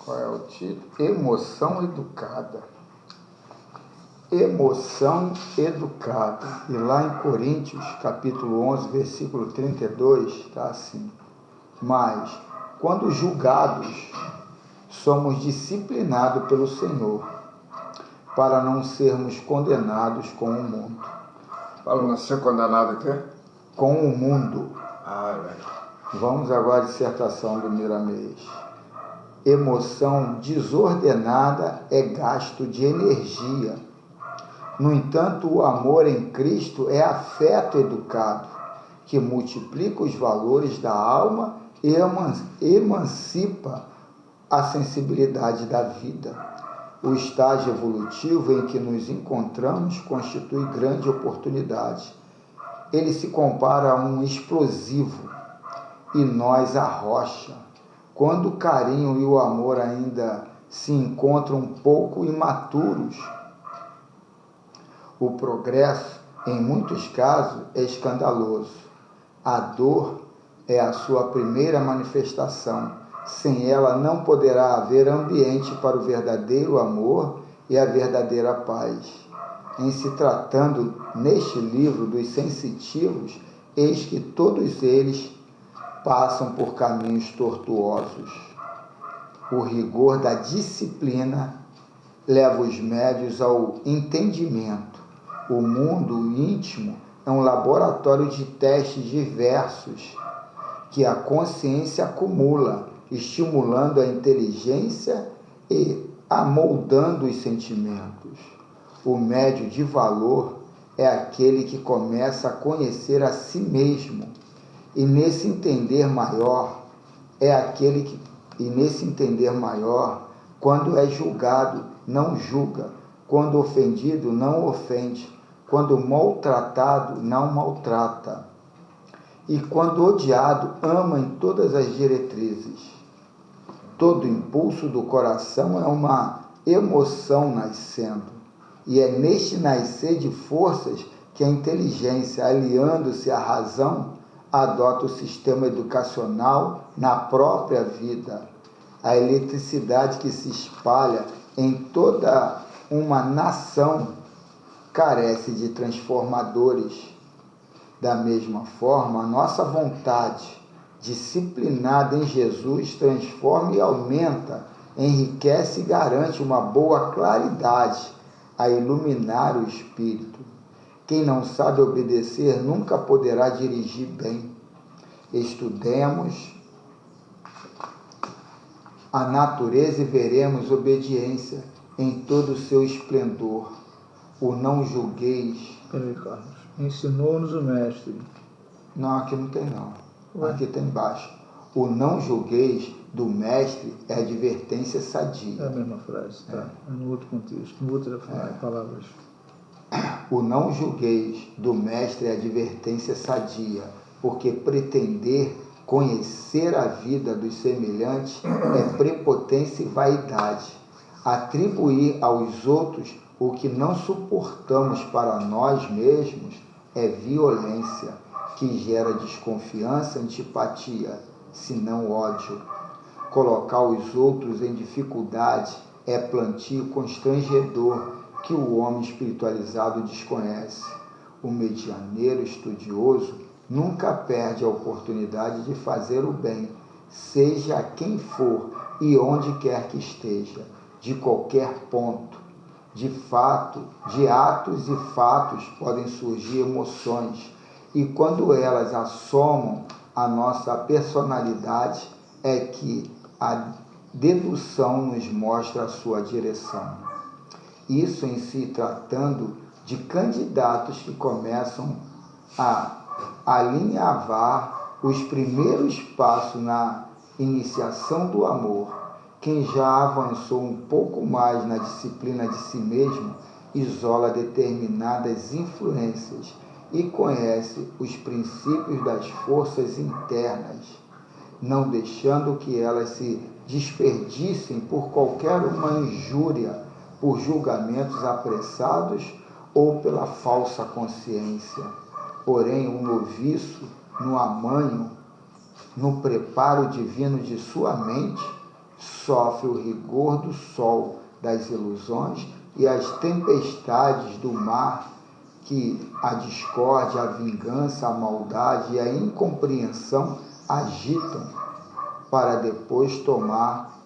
Qual é o título? Emoção educada. Emoção educada. E lá em Coríntios, capítulo 11, versículo 32, está assim: mas, quando julgados, somos disciplinados pelo Senhor, para não sermos condenados com o mundo. Para não ser condenado aqui? Com o mundo. Velho. Vamos agora à dissertação do Miramês. Emoção desordenada é gasto de energia. No entanto, o amor em Cristo é afeto educado, que multiplica os valores da alma e emancipa a sensibilidade da vida. O estágio evolutivo em que nos encontramos constitui grande oportunidade. Ele se compara a um explosivo e nós a rocha, quando o carinho e o amor ainda se encontram um pouco imaturos. O progresso, em muitos casos, é escandaloso. A dor é a sua primeira manifestação. Sem ela não poderá haver ambiente para o verdadeiro amor e a verdadeira paz. Em se tratando, neste livro, dos sensitivos, eis que todos eles passam por caminhos tortuosos. O rigor da disciplina leva os médios ao entendimento. O mundo íntimo é um laboratório de testes diversos que a consciência acumula, estimulando a inteligência e amoldando os sentimentos. O médio de valor é aquele que começa a conhecer a si mesmo, e nesse entender maior, quando é julgado, não julga, quando ofendido, não ofende, quando maltratado, não maltrata, e quando odiado, ama em todas as diretrizes. Todo impulso do coração é uma emoção nascendo, e é neste nascer de forças que a inteligência, aliando-se à razão, adota o sistema educacional na própria vida. A eletricidade que se espalha em toda uma nação carece de transformadores. Da mesma forma, a nossa vontade, disciplinada em Jesus, transforma e aumenta, enriquece e garante uma boa claridade a iluminar o espírito. Quem não sabe obedecer nunca poderá dirigir bem. Estudemos a natureza e veremos obediência em todo o seu esplendor. O não julgueis. Peraí, Carlos. Ensinou-nos o mestre. Não, aqui não tem não. Ué? Aqui tem embaixo. O não julgueis do mestre é advertência sadia. É a mesma frase, tá? É no outro contexto, no outras palavras. O não julgueis do mestre é advertência sadia, porque pretender conhecer a vida dos semelhantes é prepotência e vaidade. Atribuir aos outros o que não suportamos para nós mesmos é violência, que gera desconfiança, antipatia, se não ódio. Colocar os outros em dificuldade é plantio constrangedor que o homem espiritualizado desconhece. O medianeiro estudioso nunca perde a oportunidade de fazer o bem, seja quem for e onde quer que esteja, de qualquer ponto. De atos e fatos podem surgir emoções, e quando elas assomam a nossa personalidade, é que a dedução nos mostra a sua direção. Isso em se tratando de candidatos que começam a alinhavar os primeiros passos na iniciação do amor. Quem já avançou um pouco mais na disciplina de si mesmo, isola determinadas influências e conhece os princípios das forças internas, não deixando que elas se desperdicem por qualquer uma injúria, por julgamentos apressados ou pela falsa consciência. Porém, o noviço, no amanho, no preparo divino de sua mente, sofre o rigor do sol, das ilusões e as tempestades do mar que a discórdia, a vingança, a maldade e a incompreensão agitam para depois tomar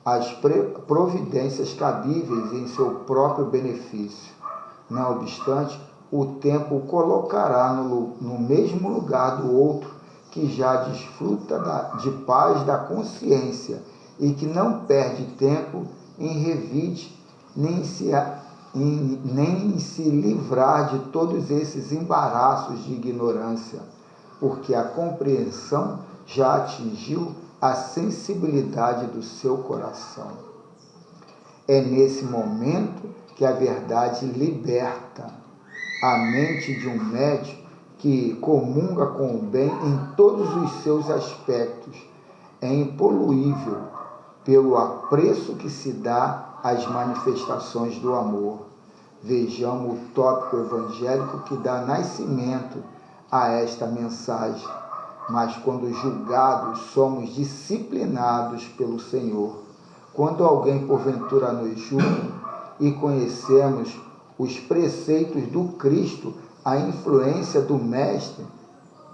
as providências cabíveis em seu próprio benefício. Não obstante, o tempo o colocará no mesmo lugar do outro que já desfruta de paz da consciência e que não perde tempo em revide nem em se livrar de todos esses embaraços de ignorância, porque a compreensão já atingiu a sensibilidade do seu coração. É nesse momento que a verdade liberta a mente de um médium que comunga com o bem em todos os seus aspectos. É impoluível pelo apreço que se dá às manifestações do amor. Vejamos o tópico evangélico que dá nascimento a esta mensagem. Mas quando julgados, somos disciplinados pelo Senhor. Quando alguém porventura nos julga e conhecemos os preceitos do Cristo, a influência do Mestre,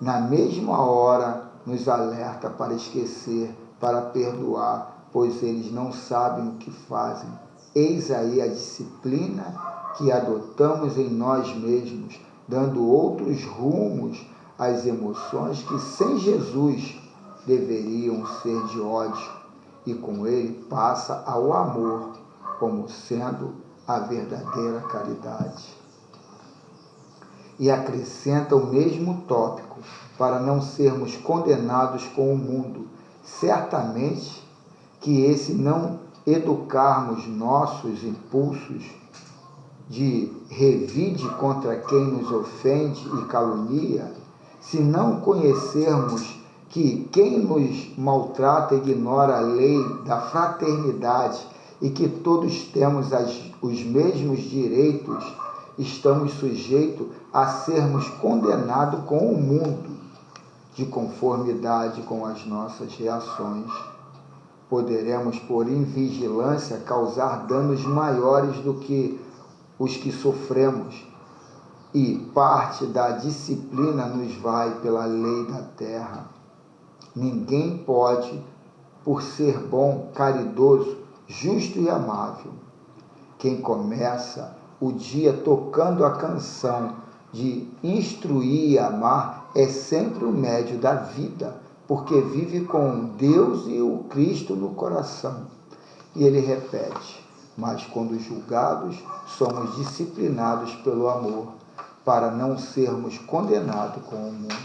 na mesma hora nos alerta para esquecer, para perdoar, pois eles não sabem o que fazem. Eis aí a disciplina que adotamos em nós mesmos, dando outros rumos às emoções que sem Jesus deveriam ser de ódio, e com ele passa ao amor, como sendo a verdadeira caridade. E acrescenta o mesmo tópico, para não sermos condenados com o mundo. Certamente que esse não educarmos nossos impulsos de revide contra quem nos ofende e calunia, se não conhecermos que quem nos maltrata ignora a lei da fraternidade e que todos temos os mesmos direitos, estamos sujeitos a sermos condenados com o mundo, de conformidade com as nossas reações. Poderemos, por invigilância, causar danos maiores do que os que sofremos, e parte da disciplina nos vai pela lei da terra. Ninguém pode, por ser bom, caridoso, justo e amável. Quem começa o dia tocando a canção de instruir e amar é sempre o médio da vida, porque vive com Deus e o Cristo no coração. E ele repete: mas quando julgados, somos disciplinados pelo amor, para não sermos condenados com o mundo.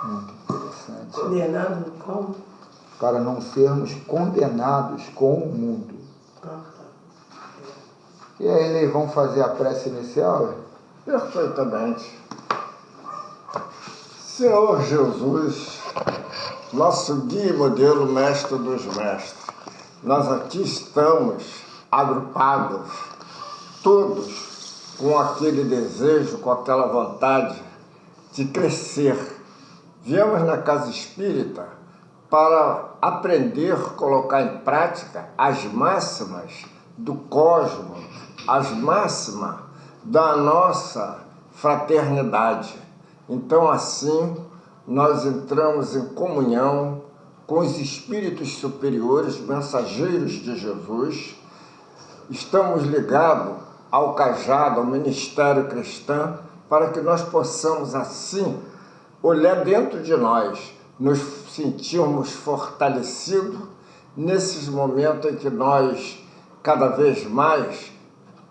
Muito interessante. Condenado como? Para não sermos condenados com o mundo. E aí, Ney, vamos fazer a prece inicial? Perfeitamente. Senhor Jesus, nosso guia e modelo, mestre dos mestres, nós aqui estamos agrupados, todos com aquele desejo, com aquela vontade de crescer. Viemos na casa espírita para aprender, colocar em prática as máximas do cosmos, as máximas da nossa fraternidade. Então, assim, nós entramos em comunhão com os espíritos superiores, mensageiros de Jesus. Estamos ligados ao cajado, ao ministério cristão, para que nós possamos, assim, olhar dentro de nós, nos sentirmos fortalecidos nesses momentos em que nós, cada vez mais,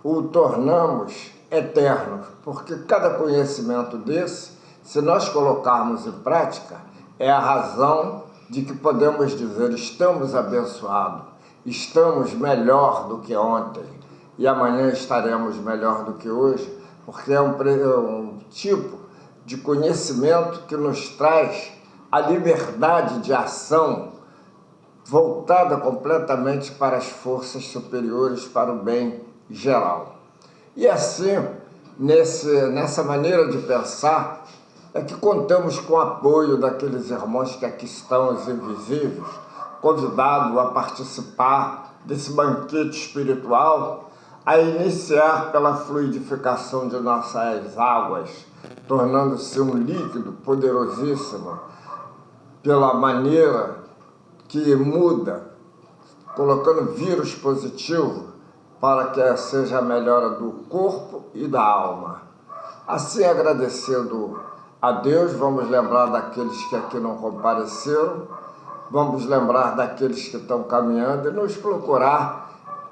o tornamos eterno, porque cada conhecimento desse, se nós colocarmos em prática, é a razão de que podemos dizer: estamos abençoados, estamos melhor do que ontem, e amanhã estaremos melhor do que hoje, porque é um tipo de conhecimento que nos traz a liberdade de ação voltada completamente para as forças superiores, para o bem geral. E assim, nessa maneira de pensar, é que contamos com o apoio daqueles irmãos que aqui estão, os invisíveis, convidado a participar desse banquete espiritual, a iniciar pela fluidificação de nossas águas, tornando-se um líquido poderosíssimo, pela maneira que muda, colocando vírus positivo para que seja a melhora do corpo e da alma. Assim, agradecendo a Deus, vamos lembrar daqueles que aqui não compareceram, vamos lembrar daqueles que estão caminhando e nos procurar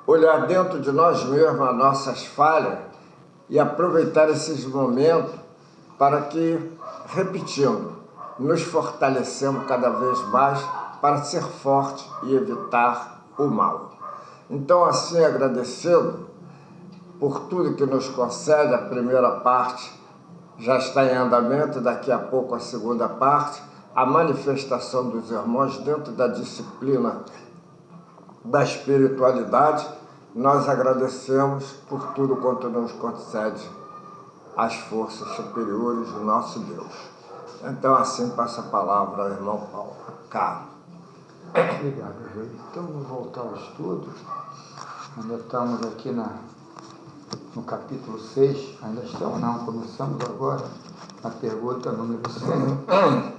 olhar dentro de nós mesmos as nossas falhas e aproveitar esses momentos para que, repetindo, nos fortalecemos cada vez mais para ser forte e evitar o mal. Então, assim, agradecendo por tudo que nos concede, a primeira parte já está em andamento, daqui a pouco a segunda parte, a manifestação dos irmãos dentro da disciplina da espiritualidade. Nós agradecemos por tudo quanto nos concede as forças superiores do nosso Deus. Então, assim passa a palavra ao irmão Paulo. Carlos. Obrigado, Rei. Então, vamos voltar ao estudo. Ainda estamos aqui no capítulo 6. Ainda estamos, não. Começamos agora a pergunta número 100.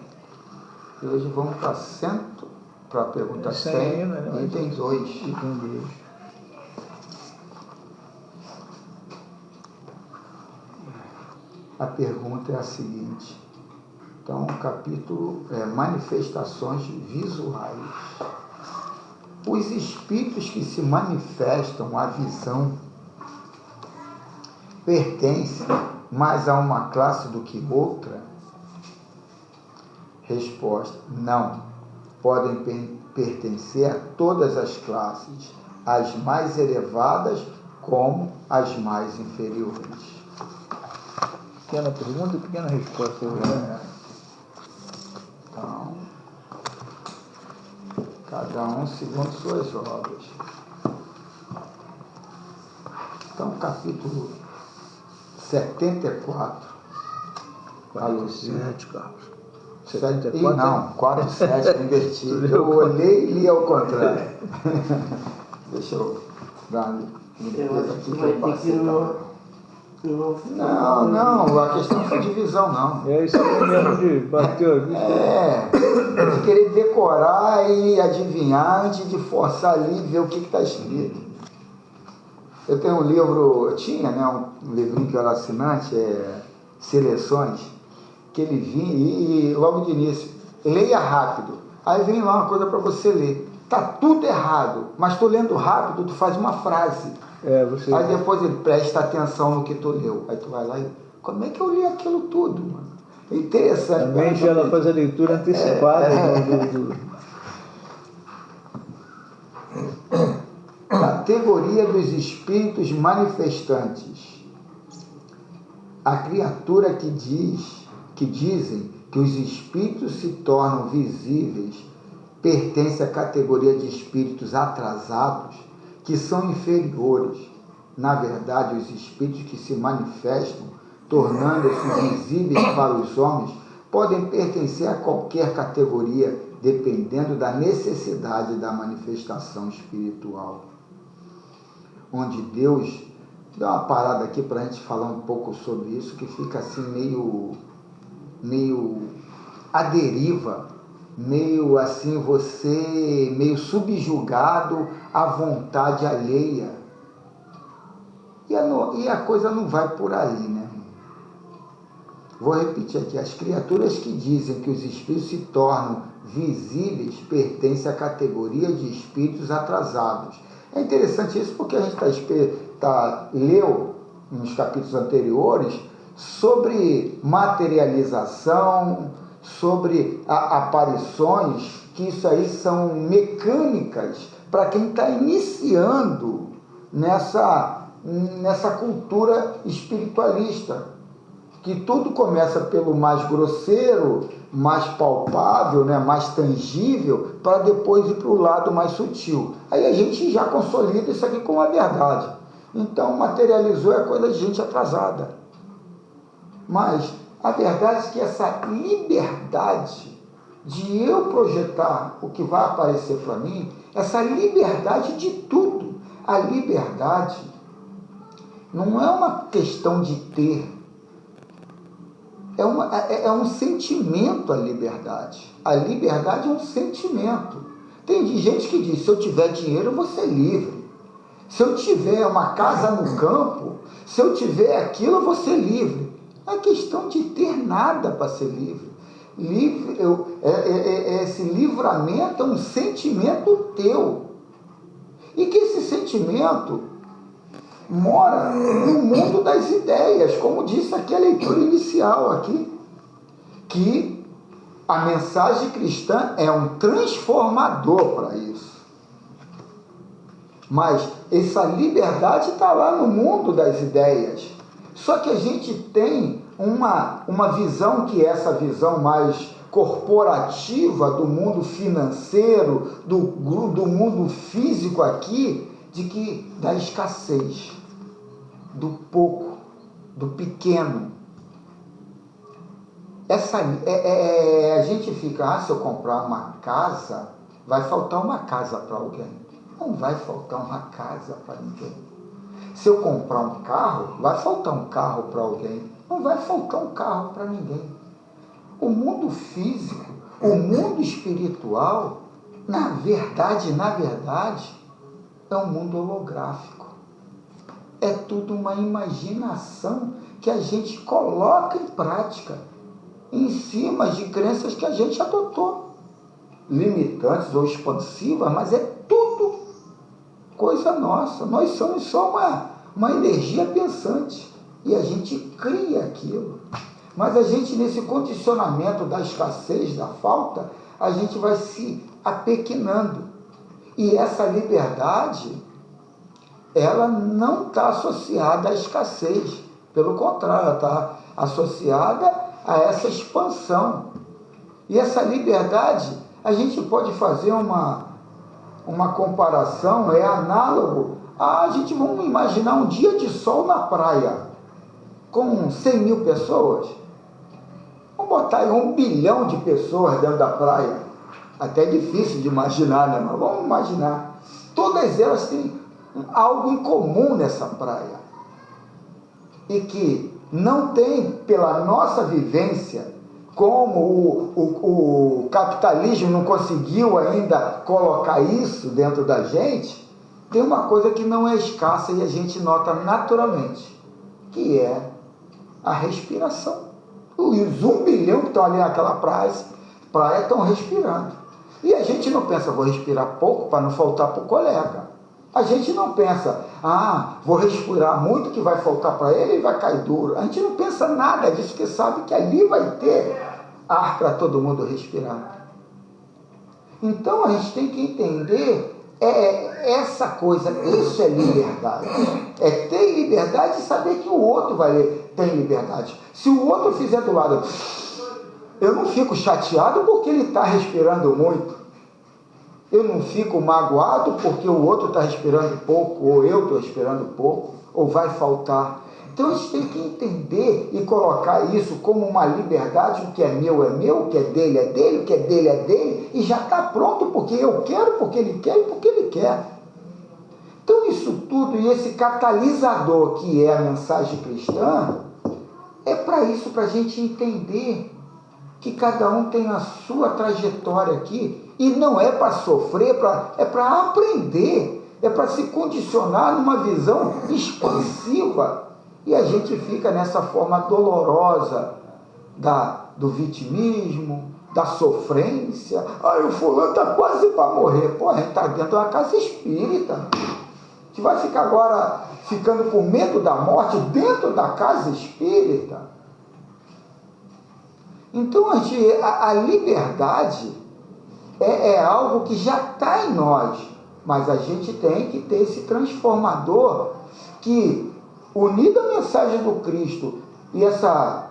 E hoje vamos para a pergunta 100, item 2. A pergunta é a seguinte. Então, o capítulo é manifestações visuais. Os espíritos que se manifestam à visão pertencem mais a uma classe do que outra? Resposta: não. Podem pertencer a todas as classes, as mais elevadas como as mais inferiores. Pequena pergunta e pequena resposta. Então, cada um segundo suas obras. Então, capítulo 74. 47, Carlos. 74? E não, 4 e 7, inverti. Eu olhei e li ao contrário. Deixa eu dar uma limpeza aqui que eu passei. Não, a questão foi divisão, não. É isso mesmo de bater aqui. De querer decorar e adivinhar antes de forçar ali e ver o que está escrito. Eu tenho um livro, um livrinho que eu era assinante, Seleções, que ele vinha e logo de início, leia rápido. Aí vem lá uma coisa para você ler. Tá tudo errado, mas tu lendo rápido, tu faz uma frase. Aí depois ele presta atenção no que tu leu. Aí tu vai lá e... Como é que eu li aquilo tudo, mano? É interessante. Também já ela faz a leitura antecipada. Categoria dos espíritos manifestantes. A criatura que dizem que os espíritos se tornam visíveis pertence à categoria de espíritos atrasados, que são inferiores. Na verdade, os espíritos que se manifestam, tornando-se visíveis para os homens, podem pertencer a qualquer categoria, dependendo da necessidade da manifestação espiritual. Onde Deus... Dá uma parada aqui para a gente falar um pouco sobre isso, que fica assim meio à deriva, meio assim meio subjugado à vontade alheia. E a coisa não vai por aí, né? Vou repetir aqui. As criaturas que dizem que os espíritos se tornam visíveis pertencem à categoria de espíritos atrasados. É interessante isso porque a gente leu nos capítulos anteriores sobre materialização, sobre aparições, que isso aí são mecânicas para quem está iniciando nessa cultura espiritualista, que tudo começa pelo mais grosseiro, mais palpável, né, mais tangível, para depois ir para o lado mais sutil. Aí a gente já consolida isso aqui como a verdade. Então, materializou é coisa de gente atrasada. Mas a verdade é que essa liberdade de eu projetar o que vai aparecer para mim, essa liberdade de tudo. A liberdade não é uma questão de ter, é um sentimento a liberdade. A liberdade é um sentimento. Tem gente que diz, se eu tiver dinheiro eu vou ser livre. Se eu tiver uma casa no campo, se eu tiver aquilo eu vou ser livre. Não é questão de ter nada para ser livre. Esse livramento é um sentimento teu. E que esse sentimento mora no mundo das ideias, como disse aqui a leitura inicial aqui, que a mensagem cristã é um transformador para isso. Mas essa liberdade está lá no mundo das ideias. Só que a gente tem uma visão que é essa visão mais corporativa do mundo financeiro, do mundo físico aqui, da escassez, do pouco, do pequeno. A gente fica, se eu comprar uma casa, vai faltar uma casa para alguém. Não vai faltar uma casa para ninguém. Se eu comprar um carro, vai faltar um carro para alguém. Não vai faltar um carro para ninguém. O mundo físico, o mundo espiritual, na verdade, é um mundo holográfico. É tudo uma imaginação que a gente coloca em prática, em cima de crenças que a gente adotou. Limitantes ou expansivas, mas é tudo coisa nossa. Nós somos só uma energia pensante e a gente cria aquilo. Mas a gente, nesse condicionamento da escassez, da falta, a gente vai se apequenando. E essa liberdade, ela não está associada à escassez. Pelo contrário, ela está associada a essa expansão. E essa liberdade, a gente pode fazer uma comparação, é análogo a gente, vamos imaginar um dia de sol na praia, com 100 mil pessoas. Vamos botar aí 1 bilhão de pessoas dentro da praia. Até é difícil de imaginar, né? Mas vamos imaginar. Todas elas têm algo em comum nessa praia. E que não tem, pela nossa vivência, como o capitalismo não conseguiu ainda colocar isso dentro da gente, tem uma coisa que não é escassa e a gente nota naturalmente, que é a respiração. Os 1 bilhão que estão ali naquela praia estão respirando. E a gente não pensa, vou respirar pouco para não faltar para o colega. A gente não pensa, vou respirar muito que vai faltar para ele e vai cair duro. A gente não pensa nada disso, porque sabe que ali vai ter ar para todo mundo respirar. Então a gente tem que entender essa coisa, isso é liberdade. É ter liberdade e saber que o outro tem liberdade. Se o outro fizer do lado, eu não fico chateado porque ele está respirando muito. Eu não fico magoado porque o outro está respirando pouco, ou eu estou respirando pouco, ou vai faltar. Então a gente tem que entender e colocar isso como uma liberdade, o que é meu, o que é dele, o que é dele, e já está pronto porque eu quero, porque ele quer e porque ele quer. Então isso tudo, e esse catalisador que é a mensagem cristã, é para isso, para a gente entender que cada um tem a sua trajetória aqui, e não é para sofrer, é para aprender, é para se condicionar numa visão expansiva. E a gente fica nessa forma dolorosa do vitimismo, da sofrência. O fulano está quase para morrer. Pô, a gente está dentro de uma casa espírita. A gente vai ficar agora ficando com medo da morte dentro da casa espírita. Então a liberdade é algo que já está em nós, mas a gente tem que ter esse transformador que, unido à mensagem do Cristo e essa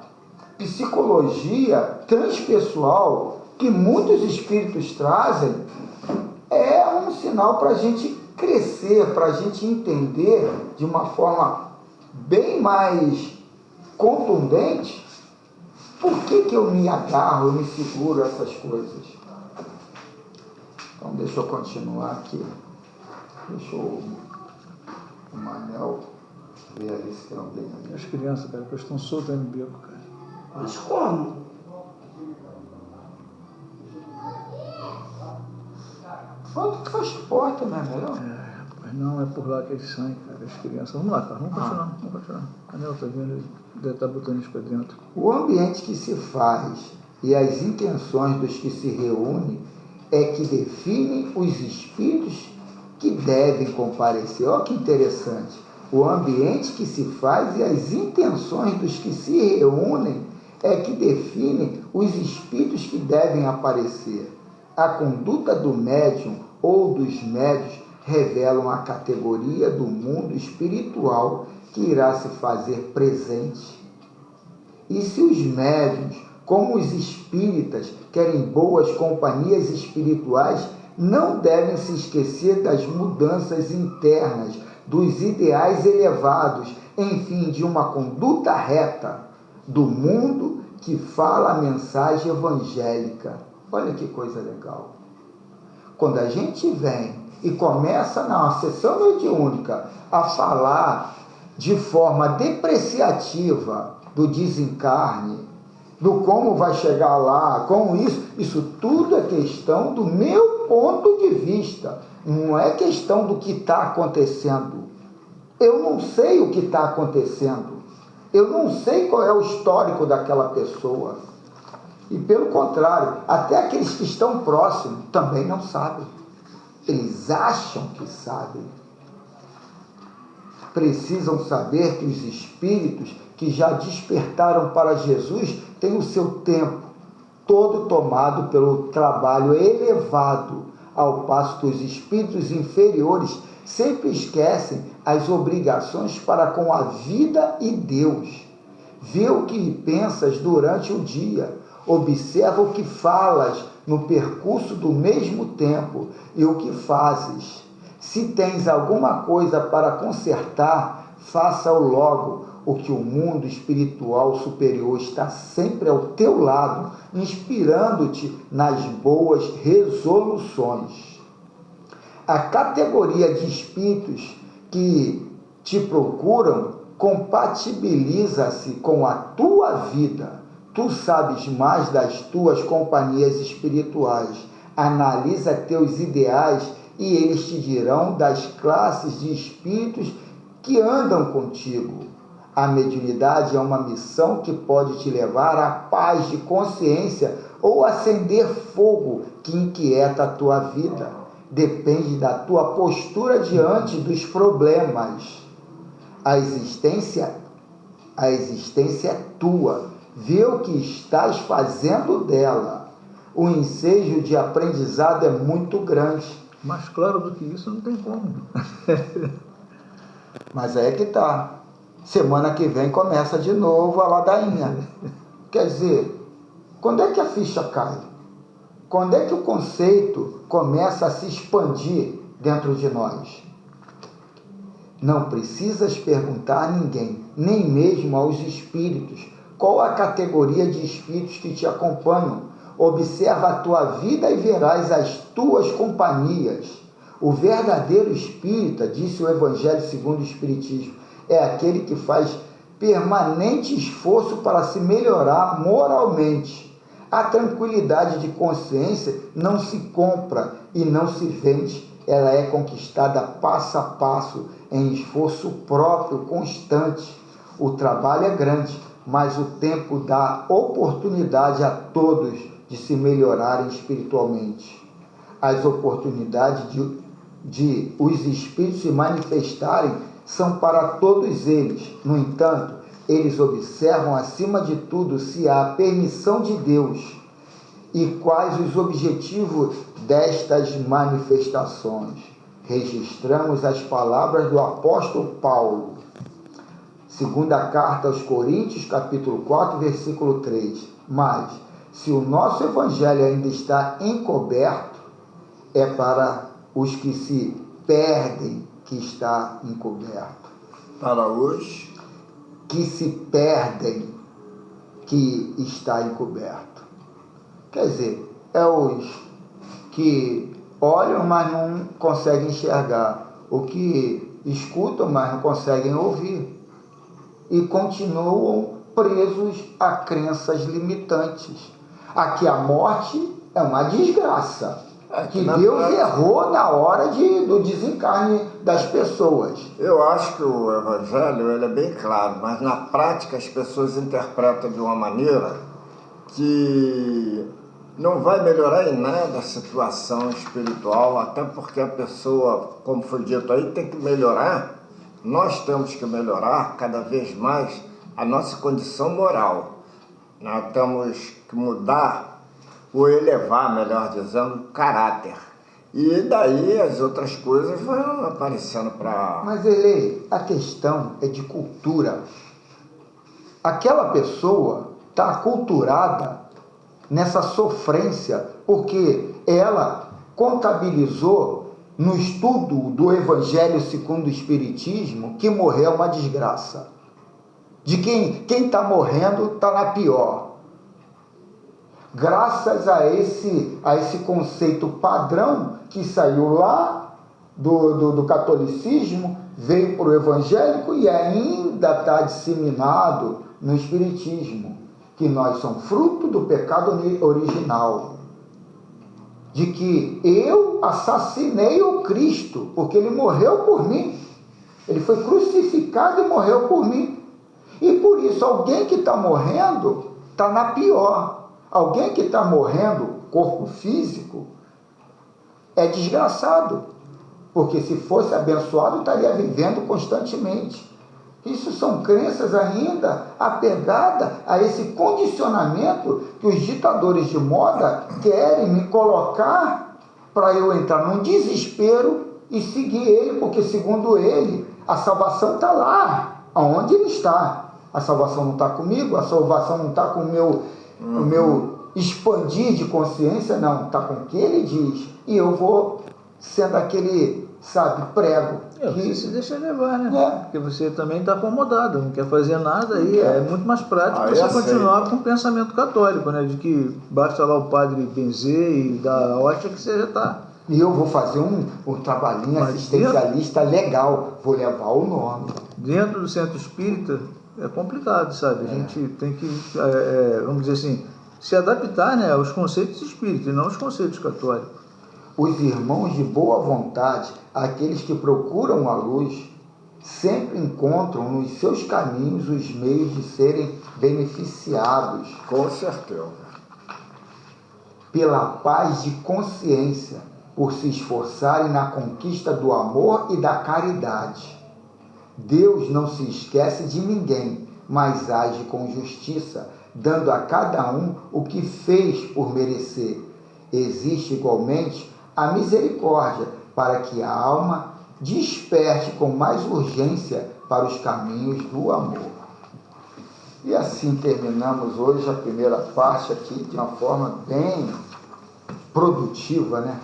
psicologia transpessoal que muitos espíritos trazem, é um sinal para a gente crescer, para a gente entender de uma forma bem mais contundente Por que eu me agarro, eu me seguro a essas coisas? Então deixa eu continuar aqui. Deixa o Manel ver ali se tem alguém ali. As crianças, cara, que estão soltas no beco, cara. Mas como? Quanto que fecha a porta, não é melhor? Mas não é por lá que eles saem, cara, as crianças. Vamos lá, cara, vamos continuar. A Nel tá vendo, ele deve estar botando isso pra dentro. O ambiente que se faz e as intenções dos que se reúnem é que definem os espíritos que devem comparecer. Olha que interessante. O ambiente que se faz e as intenções dos que se reúnem é que definem os espíritos que devem aparecer. A conduta do médium ou dos médios revelam a categoria do mundo espiritual que irá se fazer presente. E se os médiuns, como os espíritas, querem boas companhias espirituais, não devem se esquecer das mudanças internas, dos ideais elevados, enfim, de uma conduta reta do mundo que fala a mensagem evangélica. Olha que coisa legal. Quando a gente vem e começa na sessão mediúnica a falar de forma depreciativa do desencarne, do como vai chegar lá, como isso tudo é questão do meu ponto de vista, não é questão do que está acontecendo. Eu não sei o que está acontecendo, eu não sei qual é o histórico daquela pessoa, e pelo contrário, até aqueles que estão próximos também não sabem, eles acham que sabem. Precisam saber que os espíritos que já despertaram para Jesus têm o seu tempo todo tomado pelo trabalho elevado, ao passo que os espíritos inferiores sempre esquecem as obrigações para com a vida e Deus. Vê o que pensas durante o dia, observa o que falas no percurso do mesmo tempo e o que fazes. Se tens alguma coisa para consertar, faça-o logo. O que o mundo espiritual superior está sempre ao teu lado, inspirando-te nas boas resoluções. A categoria de espíritos que te procuram compatibiliza-se com a tua vida. Tu sabes mais das tuas companhias espirituais. Analisa teus ideais e eles te dirão das classes de espíritos que andam contigo. A mediunidade é uma missão que pode te levar à paz de consciência ou acender fogo que inquieta a tua vida. Depende da tua postura diante dos problemas. A existência é tua. Vê o que estás fazendo dela. O ensejo de aprendizado é muito grande. Mais claro do que isso não tem como. Mas aí é que está. Semana que vem começa de novo a ladainha. Quer dizer, quando é que a ficha cai? Quando é que o conceito começa a se expandir dentro de nós? Não precisas perguntar a ninguém, nem mesmo aos espíritos, qual a categoria de espíritos que te acompanham. Observa a tua vida e verás as tuas companhias. O verdadeiro espírita, disse o Evangelho segundo o Espiritismo, é aquele que faz permanente esforço para se melhorar moralmente. A tranquilidade de consciência não se compra e não se vende, ela é conquistada passo a passo, em esforço próprio constante. O trabalho é grande, mas o tempo dá oportunidade a todos de se melhorarem espiritualmente. As oportunidades de os espíritos se manifestarem são para todos eles. No entanto, eles observam acima de tudo se há permissão de Deus e quais os objetivos destas manifestações. Registramos as palavras do apóstolo Paulo, segunda carta aos Coríntios, capítulo 4, versículo 3. Mas, se o nosso evangelho ainda está encoberto, é para os que se perdem que está encoberto. Para os Que se perdem. que está encoberto. Quer dizer, é os que olham, mas não conseguem enxergar, o que escutam, mas não conseguem ouvir, e continuam presos a crenças limitantes, a que a morte é uma desgraça, que Deus errou na hora do desencarne das pessoas. Eu acho que o Evangelho ele é bem claro, mas na prática as pessoas interpretam de uma maneira que não vai melhorar em nada a situação espiritual, até porque a pessoa, como foi dito aí, tem que melhorar. Nós temos que melhorar cada vez mais a nossa condição moral. Nós temos que mudar, ou elevar, melhor dizendo, o caráter. E daí as outras coisas vão aparecendo para... Mas, Ele, a questão é de cultura. Aquela pessoa está aculturada nessa sofrência, porque ela contabilizou no estudo do Evangelho segundo o Espiritismo que morrer é uma desgraça. De quem está morrendo está na pior. Graças a esse conceito padrão que saiu lá do catolicismo, veio para o evangélico e ainda está disseminado no Espiritismo, que nós somos fruto do pecado original, de que eu assassinei o Cristo, porque ele morreu por mim, ele foi crucificado e morreu por mim, e por isso alguém que está morrendo está na pior, alguém que está morrendo, corpo físico, é desgraçado, porque se fosse abençoado estaria vivendo constantemente. Isso são crenças ainda apegadas a esse condicionamento que os ditadores de moda querem me colocar para eu entrar num desespero e seguir ele, porque segundo ele, a salvação está lá, onde ele está. A salvação não está comigo, a salvação não está com o meu expandir de consciência, não, está com o que ele diz. E eu vou sendo aquele, prego. Você se deixa levar, né? Porque você também está acomodado, não quer fazer nada, aí é muito mais prático você continuar com o pensamento católico, né? De que basta lá o padre benzer e dar a hóstia que você já está. E eu vou fazer um trabalhinho assistencialista legal, vou levar o nome. Dentro do centro espírita é complicado, sabe? A gente tem que, vamos dizer assim, se adaptar, né, aos conceitos espíritas e não aos conceitos católicos. Os irmãos de boa vontade, aqueles que procuram a luz, sempre encontram nos seus caminhos os meios de serem beneficiados. Com certeza. Pela paz de consciência, por se esforçarem na conquista do amor e da caridade. Deus não se esquece de ninguém, mas age com justiça, dando a cada um o que fez por merecer. Existe igualmente a misericórdia, para que a alma desperte com mais urgência para os caminhos do amor. E assim terminamos hoje a primeira parte aqui de uma forma bem produtiva, né?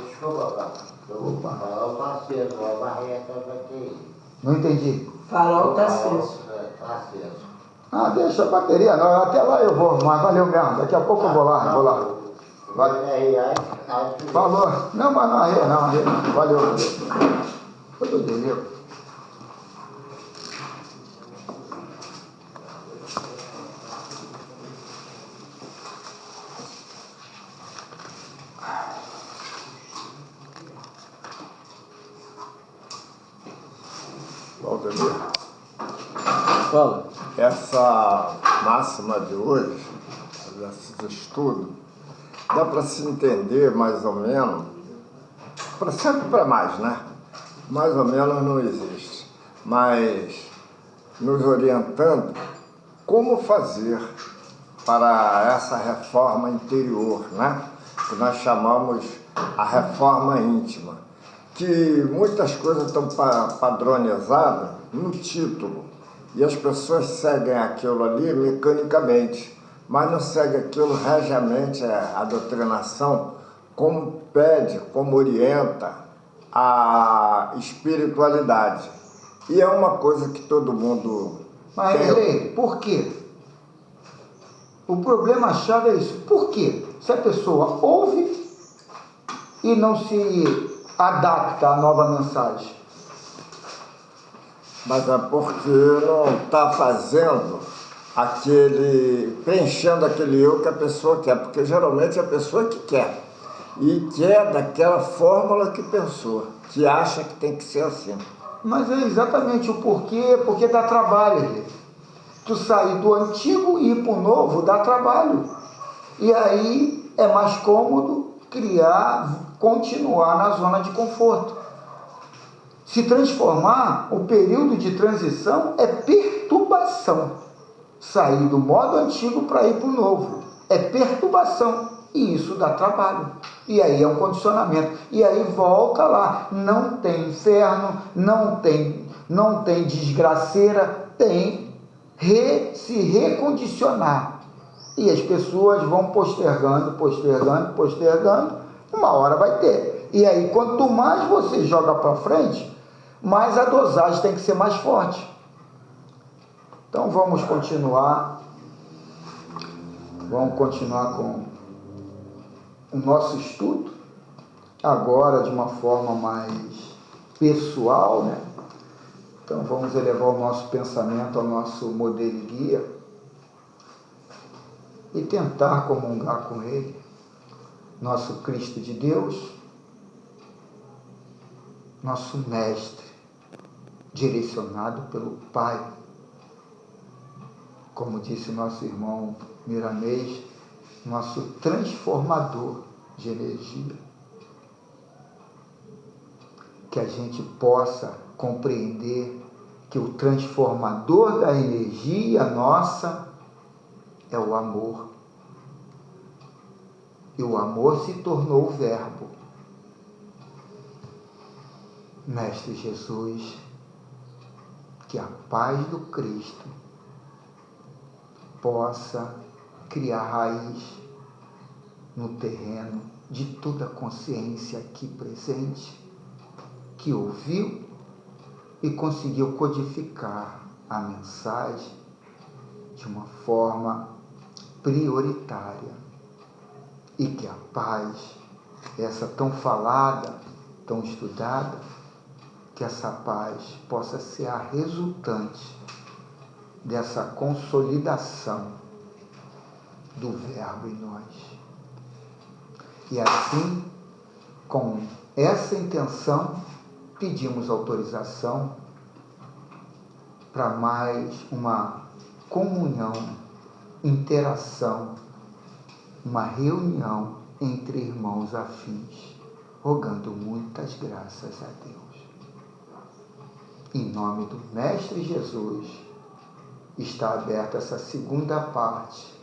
Desculpa, Opa. farol está aceso, a barreta vai ter. Não entendi. Farol está aceso. Está aceso. Ah, deixa a bateria, não, até lá eu vou, mas valeu mesmo, daqui a pouco eu vou lá, Falou, não, mas não arreia não, valeu. Foi do delírio. Valdemir, Fala. essa máxima de hoje, esses estudos, dá para se entender mais ou menos, sempre para mais, né? Mais ou menos não existe, mas nos orientando como fazer para essa reforma interior, né? Que nós chamamos a reforma íntima, que muitas coisas estão padronizadas no título e as pessoas seguem aquilo ali mecanicamente, mas não seguem aquilo regiamente, a doutrinação, como pede, como orienta a espiritualidade. E é uma coisa que todo mundo Mas, tem. Helene, por quê? O problema-chave é isso. Por quê? Se a pessoa ouve e não se adapta à nova mensagem. Mas é porque não está fazendo preenchendo aquele eu que a pessoa quer, porque geralmente é a pessoa que quer, e quer daquela fórmula que pensou, que acha que tem que ser assim. Mas é exatamente o porquê, porque dá trabalho. Tu sair do antigo e ir para o novo dá trabalho. E aí é mais cômodo continuar na zona de conforto. Se transformar, o período de transição é perturbação. Sair do modo antigo para ir para o novo é perturbação, e isso dá trabalho. E aí é um condicionamento. E aí volta lá, não tem inferno, não tem desgraceira, tem se recondicionar. E as pessoas vão postergando, uma hora vai ter. E aí quanto mais você joga para frente, mais a dosagem tem que ser mais forte. Então vamos continuar com o nosso estudo, agora de uma forma mais pessoal, né? Então vamos elevar o nosso pensamento ao nosso modelo e guia e tentar comungar com Ele, nosso Cristo de Deus, nosso Mestre, direcionado pelo Pai. Como disse nosso irmão Miramês, nosso transformador de energia. Que a gente possa compreender que o transformador da energia nossa é o amor. E o amor se tornou o Verbo. Mestre Jesus, que a paz do Cristo possa criar raiz no terreno de toda a consciência aqui presente, que ouviu e conseguiu codificar a mensagem de uma forma prioritária, e que a paz, essa tão falada, tão estudada, que essa paz possa ser a resultante dessa consolidação do Verbo em nós. E assim, com essa intenção, pedimos autorização para mais uma comunhão, interação, uma reunião entre irmãos afins, rogando muitas graças a Deus. Em nome do Mestre Jesus, está aberta essa segunda parte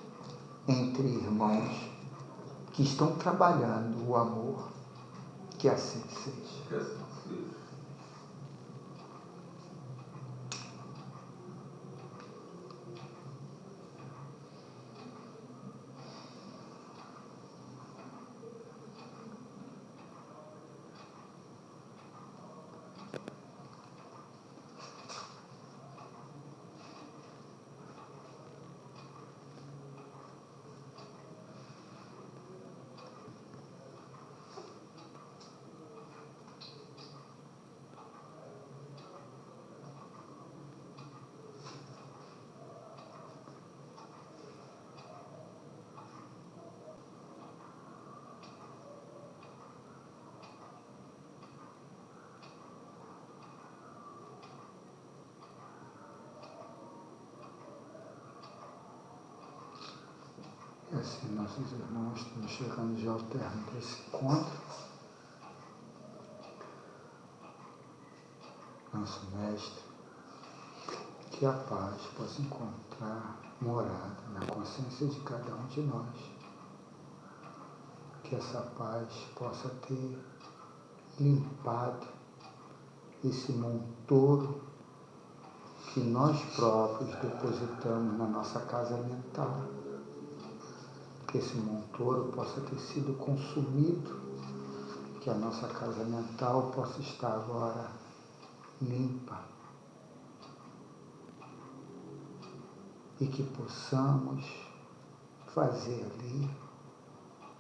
entre irmãos que estão trabalhando o amor. Que assim seja. E assim, nossos irmãos, estamos chegando já ao término desse encontro. Nosso Mestre, que a paz possa encontrar morada na consciência de cada um de nós. Que essa paz possa ter limpado esse montoro que nós próprios depositamos na nossa casa mental. Que esse montoro possa ter sido consumido, que a nossa casa mental possa estar agora limpa e que possamos fazer ali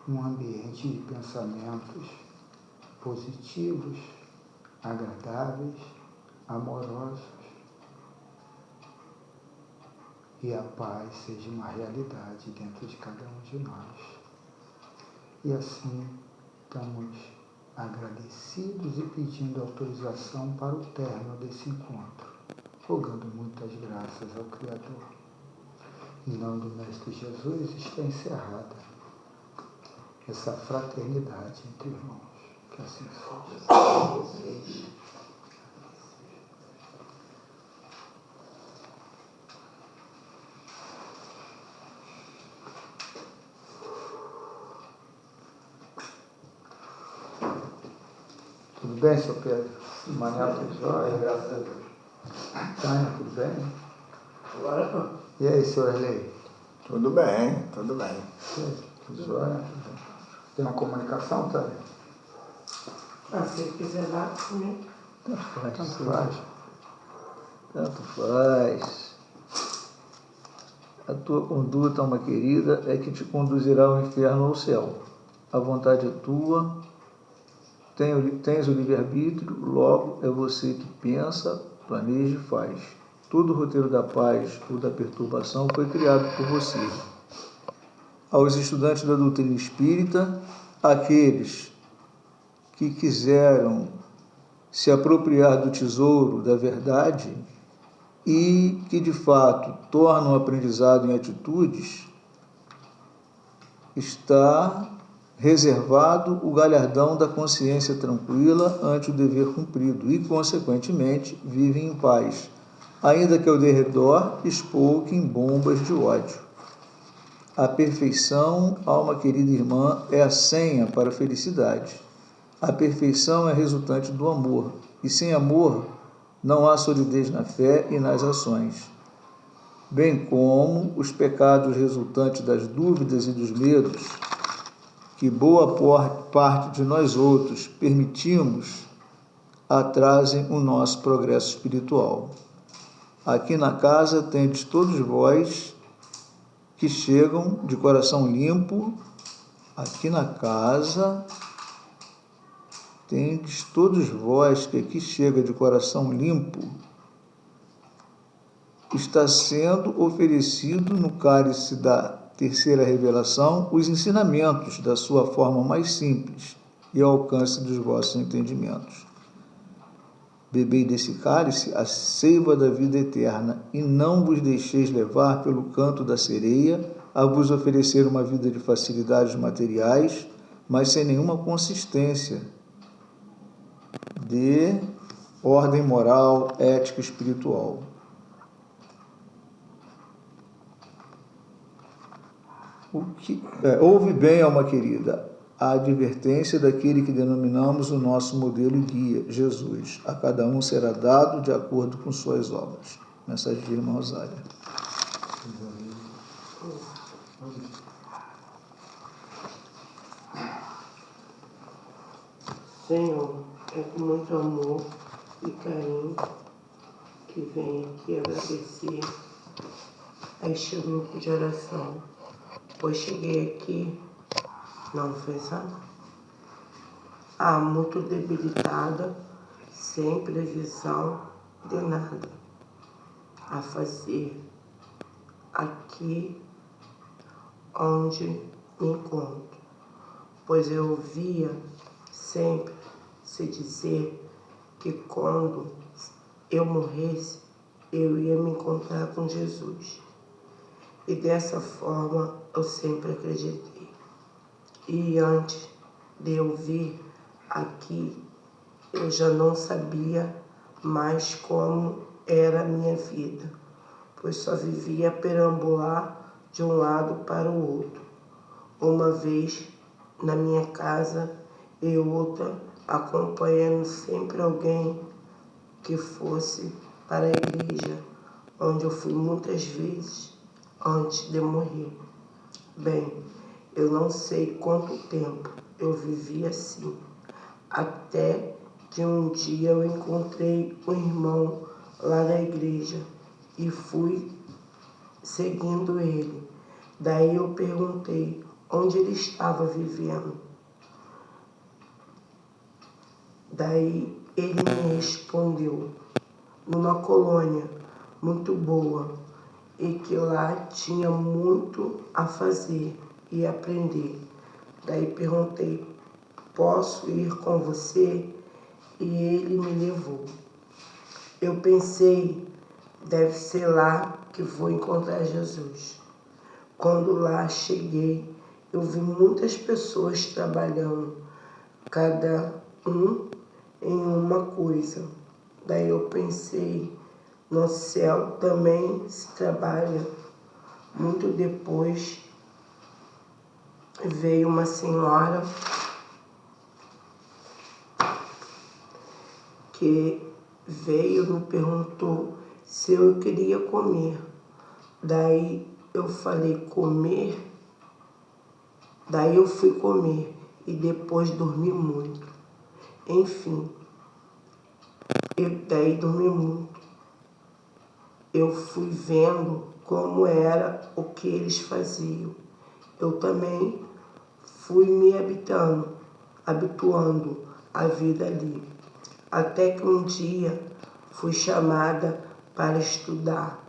um ambiente de pensamentos positivos, agradáveis, amorosos, e a paz seja uma realidade dentro de cada um de nós. E assim estamos agradecidos e pedindo autorização para o término desse encontro, rogando muitas graças ao Criador. Em nome do Mestre Jesus está encerrada essa fraternidade entre irmãos. Que assim seja. Tudo bem, seu Pedro? Manhã tudo jóia? Graças a Deus. Tânia, tudo bem? Agora, E aí, senhor Erlei? Tudo bem, tudo bem. Tudo jóia? Tem uma comunicação, Tânia? Se quiser lá comigo. Tanto faz. Tanto faz. Tanto faz. A tua conduta, alma querida, é que te conduzirá ao inferno ou ao céu. A vontade é tua, tens o livre-arbítrio, logo é você que pensa, planeja e faz. Todo o roteiro da paz ou da perturbação foi criado por você. Aos estudantes da doutrina espírita, aqueles que quiseram se apropriar do tesouro da verdade e que, de fato, tornam o aprendizado em atitudes, está reservado o galardão da consciência tranquila ante o dever cumprido e, consequentemente, vivem em paz, ainda que ao derredor espouquem bombas de ódio. A perfeição, alma querida irmã, é a senha para a felicidade. A perfeição é resultante do amor, e sem amor não há solidez na fé e nas ações, bem como os pecados resultantes das dúvidas e dos medos que boa parte de nós outros permitimos atrasem o nosso progresso espiritual. Aqui na casa tendes todos vós que chegam de coração limpo. Aqui na casa tendes todos vós que aqui chega de coração limpo. Está sendo oferecido no cálice da terceira revelação os ensinamentos da sua forma mais simples e ao alcance dos vossos entendimentos. Bebei desse cálice a seiva da vida eterna, e não vos deixeis levar pelo canto da sereia a vos oferecer uma vida de facilidades materiais, mas sem nenhuma consistência de ordem moral, ética e espiritual. Ouve bem, alma querida, a advertência daquele que denominamos o nosso modelo e guia, Jesus. A cada um será dado de acordo com suas obras. Mensagem de irmã Rosália. Senhor, é com muito amor e carinho que venho aqui agradecer a este grupo de oração, pois cheguei aqui, não fez nada. Muito debilitada, sem previsão de nada a fazer aqui onde me encontro, pois eu ouvia sempre se dizer que quando eu morresse, eu ia me encontrar com Jesus. E dessa forma eu sempre acreditei. E antes de eu vir aqui, eu já não sabia mais como era a minha vida, pois só vivia a perambular de um lado para o outro, uma vez na minha casa e outra acompanhando sempre alguém que fosse para a igreja, onde eu fui muitas vezes antes de morrer. Bem, eu não sei quanto tempo eu vivi assim, até que um dia eu encontrei um irmão lá na igreja e fui seguindo ele. Daí eu perguntei onde ele estava vivendo. Daí ele me respondeu, numa colônia muito boa, e que lá tinha muito a fazer e aprender. Daí perguntei, posso ir com você? E ele me levou. Eu pensei, deve ser lá que vou encontrar Jesus. Quando lá cheguei, eu vi muitas pessoas trabalhando, cada um em uma coisa. Daí eu pensei, no céu também se trabalha. Muito depois veio uma senhora que veio e me perguntou se eu queria comer. Daí eu falei, comer? Daí eu fui comer e depois dormi muito. Enfim, daí dormi muito. Eu fui vendo como era o que eles faziam. Eu também fui me habituando à vida ali. Até que um dia fui chamada para estudar.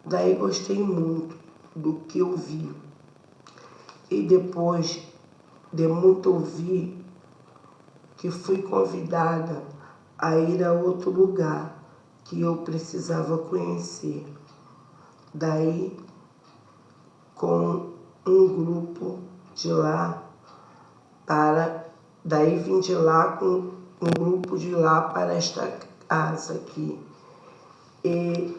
Daí gostei muito do que eu vi. E depois de muito ouvir, que fui convidada a ir a outro lugar que eu precisava conhecer. Daí, com um grupo de lá daí vim de lá com um grupo de lá para esta casa aqui. E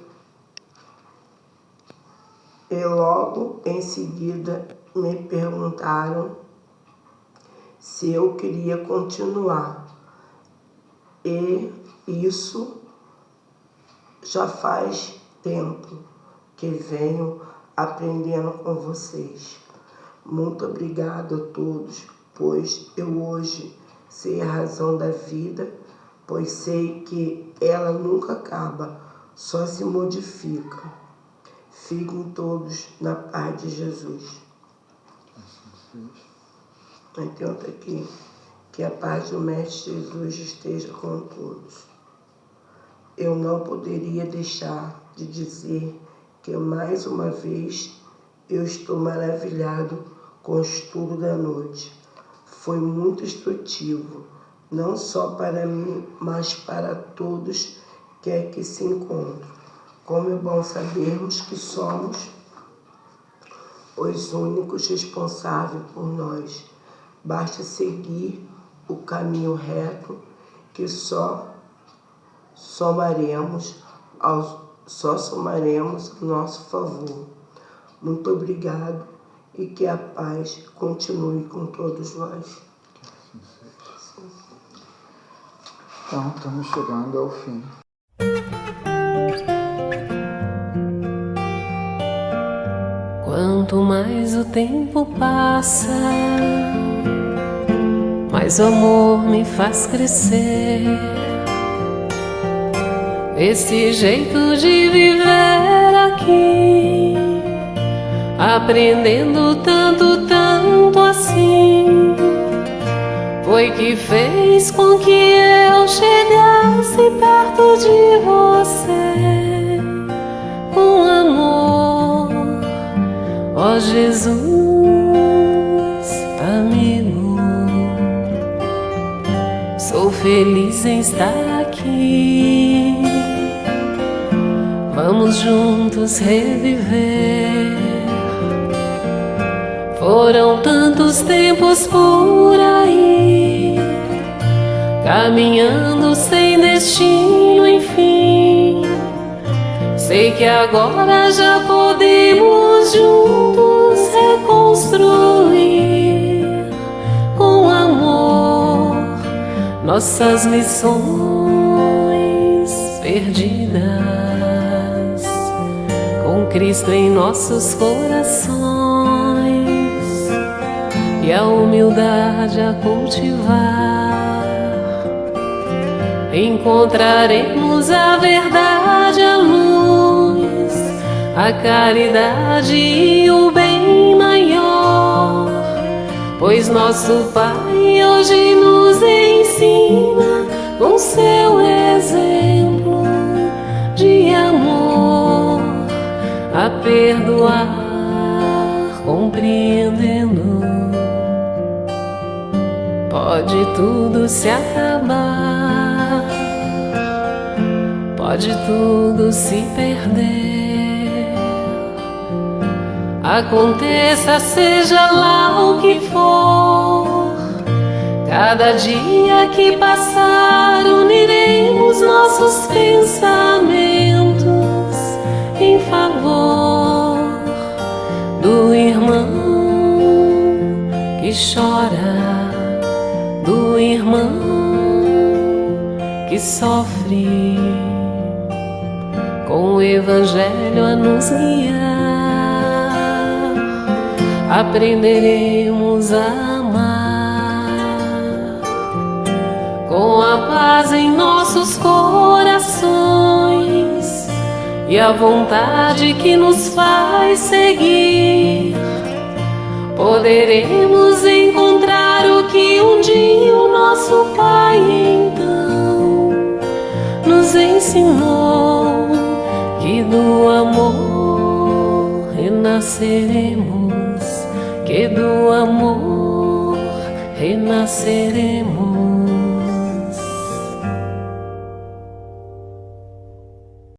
logo em seguida me perguntaram se eu queria continuar. E isso já faz tempo que venho aprendendo com vocês. Muito obrigado a todos, pois eu hoje sei a razão da vida, pois sei que ela nunca acaba, só se modifica. Fiquem todos na paz de Jesus. Aí tem outra aqui. Que a paz do Mestre Jesus esteja com todos. Eu não poderia deixar de dizer que mais uma vez eu estou maravilhado com o estudo da noite. Foi muito instrutivo, não só para mim, mas para todos que aqui se encontram. Como é bom sabermos que somos os únicos responsáveis por nós. Basta seguir o caminho reto que só somaremos ao nosso favor. Muito obrigado e que a paz continue com todos nós. Então, estamos chegando ao fim. Quanto mais o tempo passa, mais o amor me faz crescer. Esse jeito de viver aqui, aprendendo tanto, tanto assim, foi que fez com que eu chegasse perto de você com amor. Ó Jesus, amigo, sou feliz em estar aqui. Vamos juntos reviver. Foram tantos tempos por aí, caminhando sem destino, enfim. Sei que agora já podemos juntos reconstruir com amor nossas lições perdidas, com Cristo em nossos corações e a humildade a cultivar. Encontraremos a verdade, a luz, a caridade e o bem pois nosso Pai hoje nos ensina com seu exemplo de amor a perdoar, compreendendo. Pode tudo se acabar, pode tudo se perder, aconteça seja lá o que for. Cada dia que passar uniremos nossos pensamentos em favor do irmão que chora, do irmão que sofre, com o Evangelho a nos guiar, aprenderemos a amar, com a paz em nossos corações e a vontade que nos faz seguir. Poderemos encontrar o que um dia o nosso Pai então nos ensinou, que do amor renasceremos, que do amor renasceremos.